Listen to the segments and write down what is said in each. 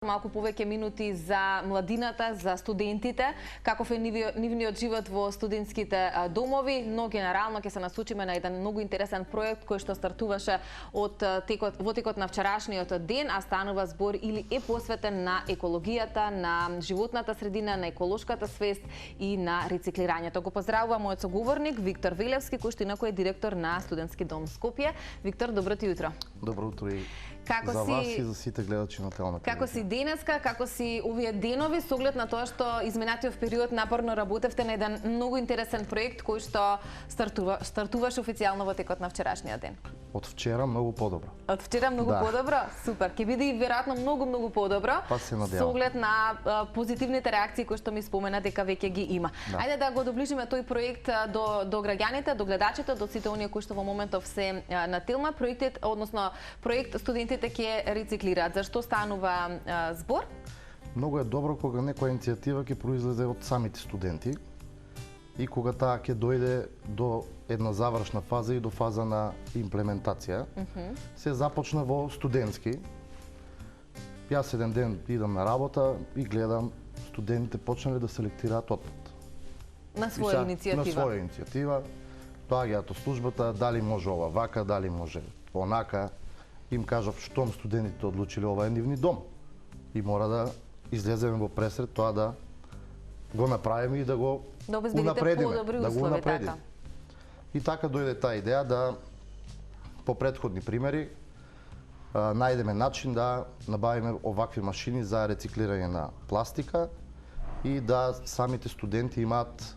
малку повеќе минути за младината, за студентите, каков е нивниот живот во студентските домови, но генерално ќе се насочиме на еден многу интересен проект кој што стартуваше во текот на вчерашниот ден, а станува збор или е посветен на екологијата, на животната средина, на еколошката свест и на рециклирањето. Го поздравувам мојот соговорник Виктор Велевски, кој што инаку е директор на Студентски дом Скопје. Виктор, добро утро. Добро утро и за вас и за сите гледачи на телевизија. Како си денеска, како си овие денови, со оглед на тоа што изминатиот период напорно работевте на еден многу интересен проект кој што стартуваше официјално во текот на вчерашниот ден? Од вчера многу подобро. Од вчера многу подобро? Супер. Ќе биде и веројатно многу подобро. Па се надевам. Со оглед на позитивните реакции кои што ми спомена дека веќе ги има. Ајде да го доближиме тој проект до граѓаните, до гледачите, до сите оние кои што во моментов се на телма. Проектот, односно проект студентите ќе рециклираат. Зашто станува збор? Многу е добро кога некоја иницијатива ќе произлезе од самите студенти и кога таа ќе дојде до една завршна фаза и до фаза на имплементација. Се започна во студентски. Јас еден ден идам на работа и гледам студентите почнале да селектираат отпад. На своја иницијатива? На своја иницијатива. Доаѓаат од службата, дали може ова вака, дали може онака. Им кажав, штом студентите одлучиле, ова е нивни дом. И мора да излеземе во пресред тоа да го направиме и да го унапредиме. Да го унапредиме. И така дојде таа идеја да, по претходни примери, најдеме начин да набавиме овакви машини за рециклирање на пластика и да самите студенти имаат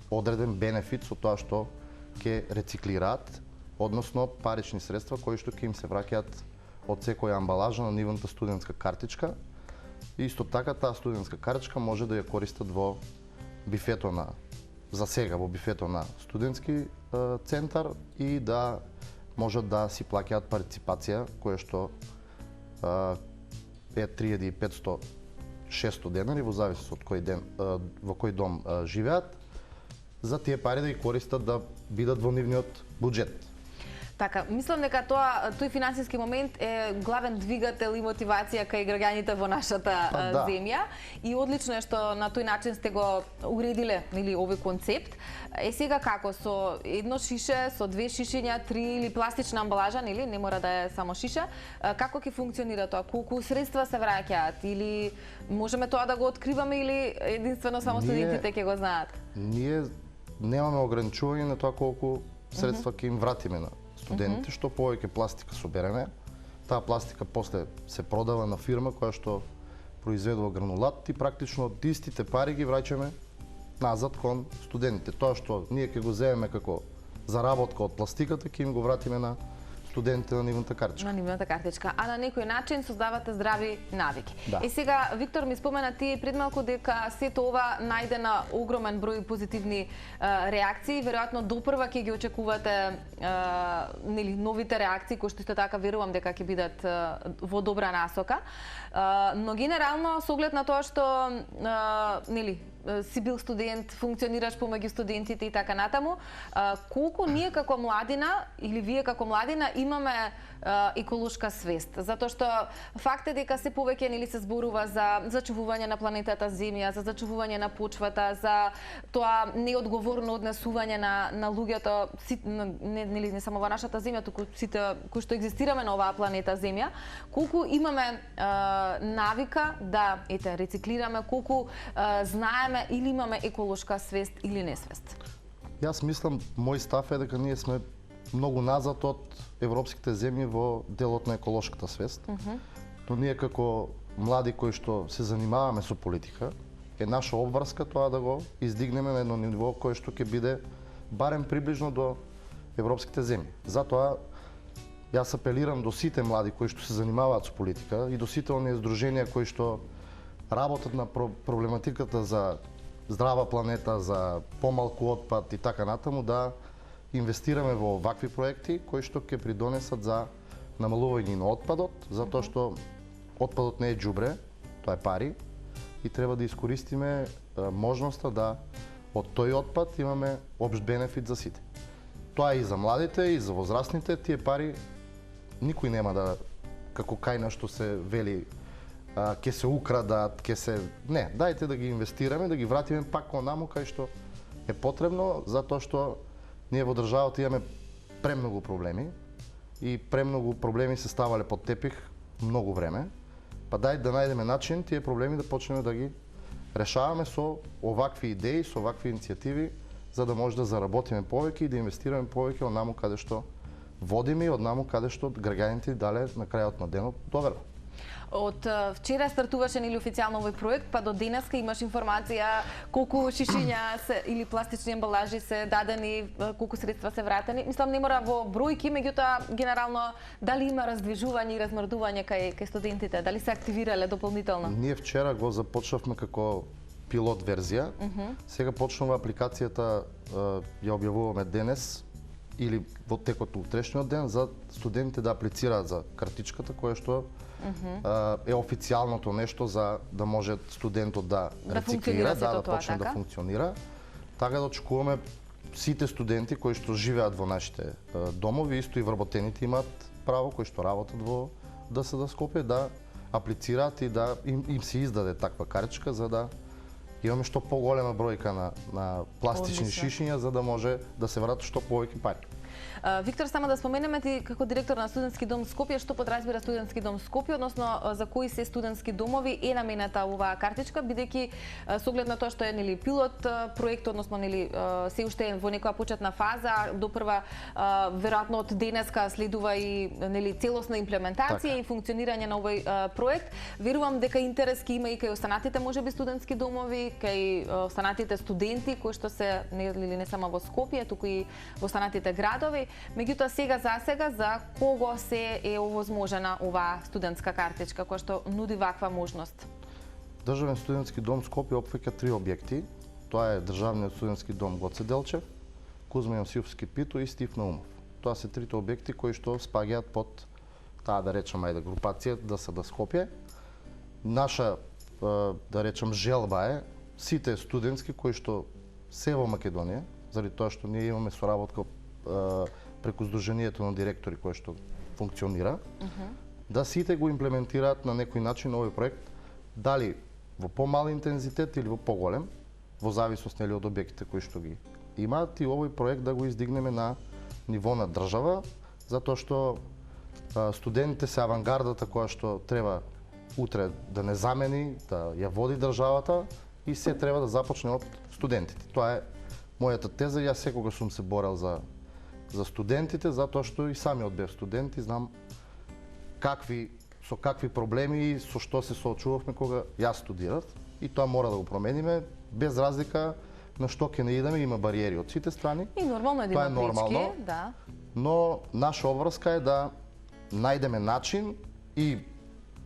одреден бенефит со тоа што ќе рециклираат, односно парични средства кои што ќе им се враќаат од секоја амбалажа на нивната студентска картичка. И исто така таа студентска картичка може да ја користат во бифето на, за сега во бифето на студентски центар и да можат да си плаќаат партиципација која што е 3500-600 денари во зависност од кој ден во кој дом живеат, за тие пари да ги користат да бидат во нивниот буџет. Така, мислам дека тој финансиски момент е главен двигател и мотивација кај граѓаните во нашата земја и одлично е што на тој начин сте го уредиле или овој концепт. Сега како, со едно шише, со две шишиња, три или пластична амбалажа, нели, не мора да е само шиша, како ќе функционира тоа? Колку средства се враќаат или можеме тоа да го откриваме или единствено само студентите ќе го знаат? Ние немаме ограничување на тоа колку средства ќе им вратиме на студентите, што повеќе пластика собереме. Таа пластика после се продава на фирма која што произведува гранулат и практично од истите пари ги враќаме назад кон студентите. Тоа што ние ќе го земеме како заработка од пластиката, ќе им го вратиме на студентите на нивната картичка. На нивната картичка. А на некој начин создавате здрави навики. Сега, Виктор, ми спомена ти пред малку дека сето ова најде на огромен број позитивни реакции. Веројатно допрва ќе ги очекувате новите реакции, кои што исто така верувам дека ќе бидат во добра насока. Но генерално, со оглед на тоа што си бил студент, функционираш помеѓу студентите и така натаму, колку ние како младина или вие како младина имаме еколошка свест? Затоа што факт е дека се повеќе се зборува за зачувување на планетата Земја, за зачувување на почвата, за тоа неодговорно однесување на луѓето, не само во нашата земја, туку сите кои што екзистираме на оваа планета Земја. Колку имаме навика да рециклираме, колку знаеме или имаме еколошка свест или несвест? Јас мислам, мој став е дека ние сме многу назад од европските земји во делот на еколошката свест. Но ние како млади кои што се занимаваме со политика, е наша обврска тоа да го издигнеме на едно ниво кое што ќе биде барем приближно до европските земји. Затоа јас апелирам до сите млади кои што се занимаваат со политика и до сите оние здруженија кои што работат на проблематиката за здрава планета, за помалку отпад и така натаму, да инвестираме во вакви проекти кои што ќе придонесат за намалување на отпадот, затоа што отпадот не е џубре, тоа е пари и треба да искористиме можноста да од тој отпад имаме општ бенефит за сите. Тоа е и за младите, и за возрастните, тие пари никој нема да, како кај на што се вели ќе се украдат, ќе се... Не, дајте да ги инвестираме, да ги вратиме пак онаму кај што е потребно, затоа што ние во државата имаме премногу проблеми и премногу проблеми се ставале под тепих многу време. Па дај да најдеме начин тие проблеми да почнеме да ги решаваме со овакви идеи, со овакви иницијативи, за да може да заработиме повеќе и да инвестираме повеќе онаму каде што водиме и однаму каде што граѓаните дале на крајот на денот доверба. Од вчера стартуваше или официјално овој проект, па до денеска имаш информација колку шишиња или пластични ембалажи се дадени, колку средства се вратени. Мислам, не мора во бројки, меѓутоа генерално дали има раздвижување и размрдување кај студентите, дали се активирале дополнително? Ние вчера го започнавме како пилот верзија. Сега почнува апликацијата, ја објавуваме денес или во текот утрешниот ден за студентите да аплицираат за картичката која што е официјалното нешто за да може студентот да рециклира, да почне да функционира. Така да очекуваме сите студенти кои што живеат во нашите домови, исто и вработените имаат право, кои што работат во ДСД Скопје, да аплицираат и да им се издаде таква картичка за да имаме што поголема бројка на пластични шишиња за да може да се вратат што повеќе пари. Виктор, само да споменеме ти како директор на Студентски дом Скопје, што подразбира Студентски дом Скопје, односно за кои се студентски домови е намената оваа картичка, бидејќи со оглед на тоа што е нели пилот проект, односно нели се уште е во некоја почетна фаза, допрва веројатно од денеска следува и нели целосна имплементација и функционирање на овој проект. Верувам дека интерес ќе има и кај останатите можеби студентски домови, кај останатите студенти кои што се не само во Скопје, туку и во останатите градови. Меѓутоа сега за кого се е овозможена оваа студентска картичка која што нуди ваква можност? Државен студентски дом Скопје опфаќа 3 објекти. Тоа е Државниот студентски дом Гоце Делчев, Кузма Јосифовски Пито и Стив Наумов. Тоа се трите објекти кои што спаѓаат под таа да речам групација ДСД Скопје. Наша да речам желба е сите студентски кои што се во Македонија, заради тоа што ние имаме соработка преку Сдруженијето на директори кој што функционира, да сите го имплементираат на некој начин овој проект, дали во помал интензитет или во поголем, во зависност нели од објектите кои што ги имаат, и овој проект да го издигнеме на ниво на држава, затоа што студентите се авангардата која што треба утре да не замени, да ја води државата и се треба да започне од студентите. Тоа е мојата теза, јас секогаш сум се борел за студентите, затоа што и самиот бев студент и знам со какви проблеми и со што се соочувавме кога јас студирав, и тоа мора да го промениме без разлика на што ќе не идеме, има бариери од сите страни. И нормално е да има пречки, да. Но наша обврска е да најдеме начин и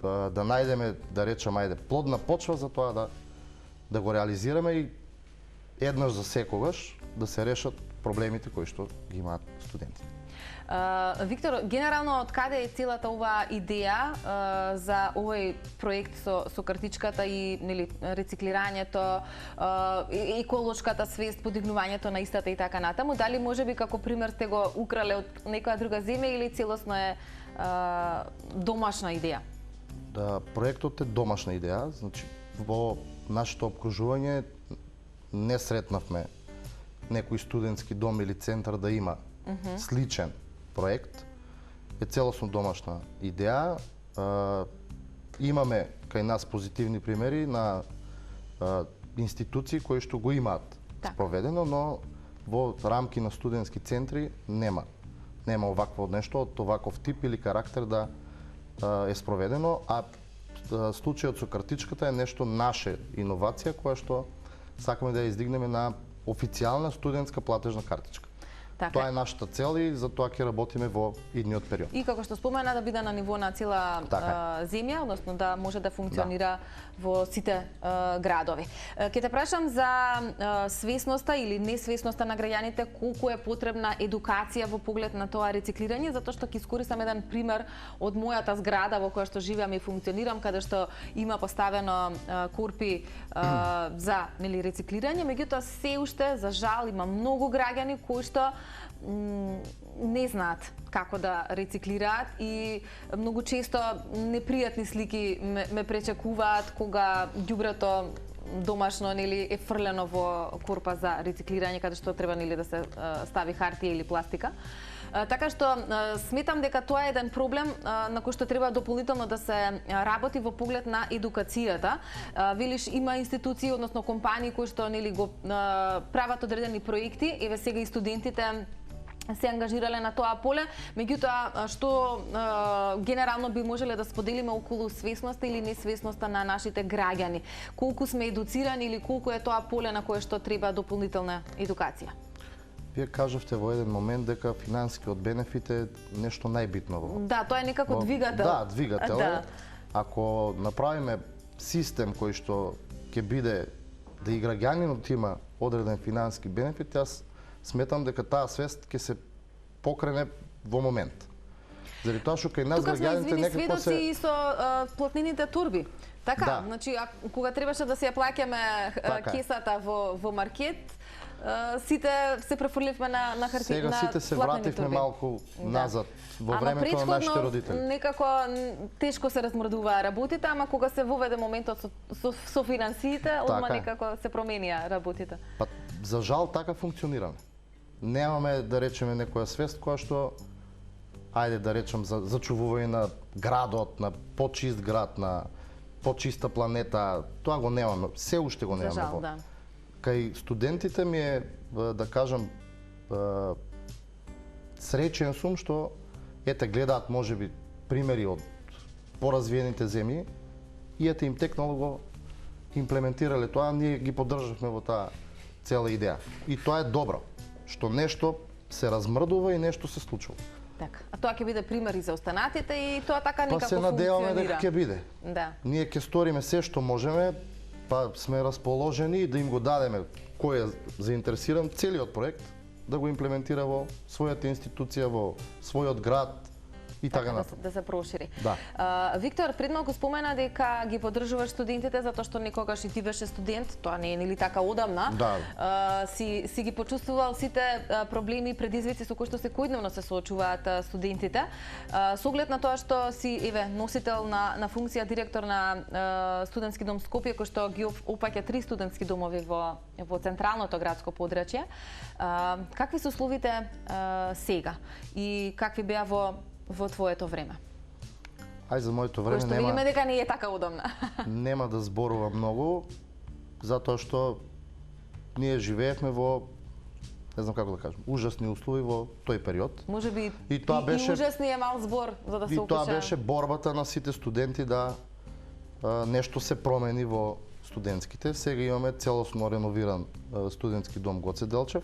да најдеме, да речам, плодна почва за тоа да го реализираме и еднаш за секогаш да се решат проблемите кои што ги имаат студентите. Виктор, генерално од каде е целата оваа идеја за овој проект со картичката и нели рециклирањето, еколошката свест, подигнувањето на истата и така натаму? Дали можеби како пример сте го украле од некоја друга земја или целосно е домашна идеја? Да, проектот е домашна идеја, значи во нашето опкружување не сретнавме некој студентски дом или центар да има сличен проект. Е целосно домашна идеја. Имаме кај нас позитивни примери на институции кои што го имаат спроведено, но во рамки на студентски центри нема овакво нешто од оваков тип или карактер да е спроведено, а случајот со картичката е нешто наша иновација која што сакаме да ја издигнеме на официјална студентска платежна картичка. Тоа е нашата цел и за тоа ќе работиме во идниот период. И како што спомена, да биде на ниво на цела земја, односно да може да функционира во сите градови. Ќе те прашам за свесноста или несвесноста на граѓаните, колку е потребна едукација во поглед на тоа рециклирање, затоа што ќе искористам еден пример од мојата зграда во која што живеам и функционирам, каде што има поставено корпи за рециклирање, меѓутоа се уште за жал има многу граѓани кои што не знаат како да рециклираат и многу често непријатни слики ме пречекуваат кога ѓубрето домашно нели е фрлено во корпа за рециклирање каде што треба нели да се стави хартија или пластика. Така што сметам дека тоа е еден проблем на кој што треба дополнително да се работи во поглед на едукацијата. Велиш има институции, односно компании кои што нели го прават одредени проекти, еве сега и студентите се ангажирале на тоа поле, меѓутоа што генерално би можеле да споделиме околу свесноста или несвесноста на нашите граѓани. Колку сме едуцирани или колку е тоа поле на кое што треба дополнителна едукација? Вие кажавте во еден момент дека финансискиот бенефит е нешто најбитно. Да, тоа е некако двигател. Да, двигател. Да. Ако направиме систем кој што ќе биде да и граѓанинот има одреден финансиски бенефит, јас сметам дека таа свест ќе се покрене во момент. Заради тоа што кај нас граѓаните некако се... Тука сме сведоци и со платнините турби. Така, да. Значи, кога требаше да се ја плаќаме кесата во маркет, сите се префрливме на хартија. Сега сите се вративме малку назад во времето на нашите родители. Некако тешко се размрдуваа работите, ама кога се воведе моментот со финансиите, одма некако се променија работите. Па, за жал така функционираме. Немаме, да речеме, некоја свест која што, ајде да речем, за зачувување на градот, на почист град, на почиста планета, тоа го немаме, се уште го немаме. За жал, да. Кај студентите ми е, да кажам, среќен сум што ете гледаат можеби примери од поразвиените земји и ете им текнало го имплементирале тоа, ние ги поддржавме во таа цела идеја. И тоа е добро, што нешто се размрдува и нешто се случува. Така. А тоа ќе биде пример и за останатите и тоа така некако функционира. Па се надеваме дека ќе биде. Да. Ние ќе сториме се што можеме, па сме расположени да им го дадеме кој е заинтересиран целиот проект да го имплементира во својата институција, во својот град и така натаму. Да се прошири. Да. Виктор, пред малку спомена дека ги поддржуваш студентите затоа што некогаш и ти беше студент, тоа не е нели така одамна. Да. Си ги почувствувал сите проблеми и предизвици со кои што секојдневно се соочуваат студентите. Со оглед на тоа што си еве носител на функција директор на студентски дом Скопје кој што ги опаќа 3 студентски домови во централното градско подрачје. Какви се условите сега и какви беа во твоето време? Ај за моето време нема... Кој што видиме дека не е така удобна. Нема да зборува многу, затоа што ние живеевме во, не знам како да кажам, ужасни услови во тој период. Можеби и ужасни е мал збор за да се опише. И тоа беше борбата на сите студенти да нешто се промени во студентските. Сега имаме целосно реновиран студентски дом Гоце Делчев.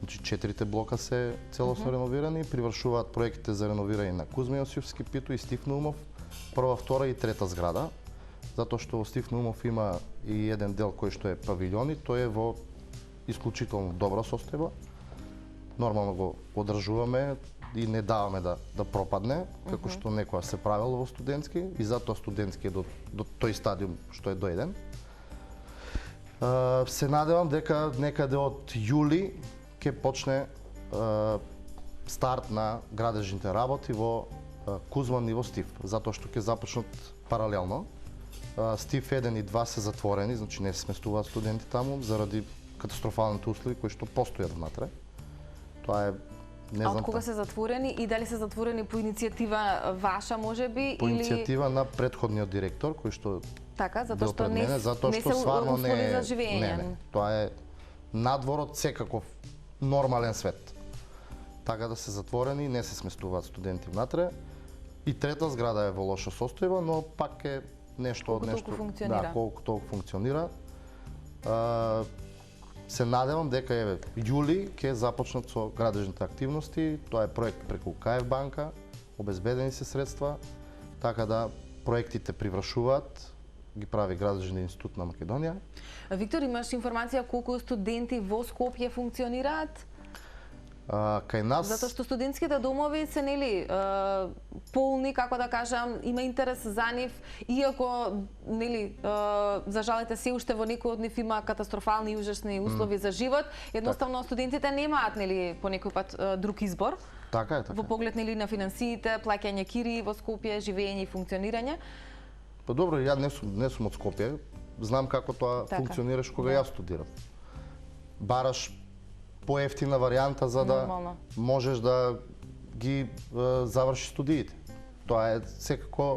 Значи 4 блока се целосно реновирани, привршуваат проектите за реновирање на Кузма Јосифски Пито и Стив Наумов, прва, втора и трета зграда, затоа што во Стив Наумов има и еден дел кој што е павилјони, тој е во исклучително добра состојба. Нормално го одржуваме и не даваме да пропадне, како што некоја се правило во студентски и затоа студентски е до тој стадиум што е доеден. Се надевам дека некаде од јули ќе почне старт на градежните работи во Кузман и во Стив, затоа што ќе започнат паралелно. Стив 1 и 2 се затворени, значи не се сместуваат студенти таму заради катастрофалните услови кои што постојат внатре. Тоа е не знам. А од кога се затворени и дали се затворени по иницијатива ваша можеби по иницијатива на претходниот директор кој што така, затоа што не се стварно услови за живење. Не, тоа е надвор од секаков нормален свет. Така да се затворени, не се сместуваат студенти внатре. И трета зграда е во лоша состојба, но пак е нешто од нешто. Колку толку функционира. Се надевам дека еве јули ќе започнат со градежните активности. Тоа е проект преку КФ банка, обезбедени се средства, така да проектите привршуваат, ги прави Градежен институт на Македонија. Виктор, имаш информација колку студенти во Скопје функционираат? Кај нас... Затоа што студентските домови се нели полни, како да кажам, има интерес за нив, иако нели за жалете се уште во некој од нив има катастрофални и ужасни услови за живот, едноставно студентите немаат нели по некој пат друг избор. Така е. Во поглед нели на финансиите, плаќање кири во Скопје, живење и функционирање. Па добро, ја не сум од Скопје, знам како тоа функционираш кога јас студирам. Бараш поевтина варијанта за да можеш да ги завршиш студиите. Тоа е секако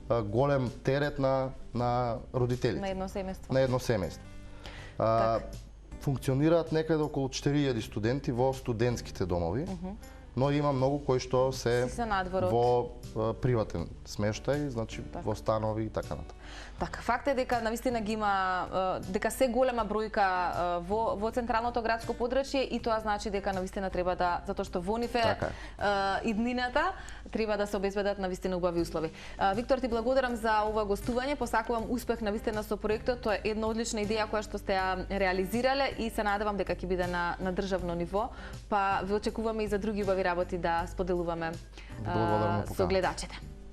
голем терет на родителите. На едно семејство. На едно семејство. Функционираат некаде околу 4000 студенти во студентските домови, но има многу кои што се во приватен смештај, значи во станови и така натаму. Така, факт е дека навистина ги има, дека се голема бројка во централното градско подрачје и тоа значи дека навистина треба да, затоа што во нив е иднината, треба да се обезбедат навистина убави услови. Виктор, ти благодарам за ова гостување, посакувам успех навистина со проектот, тоа е една одлична идеја која што сте ја реализирале и се надевам дека ќе биде на државно ниво, па ве очекуваме и за други убави работи да споделуваме со гледачите.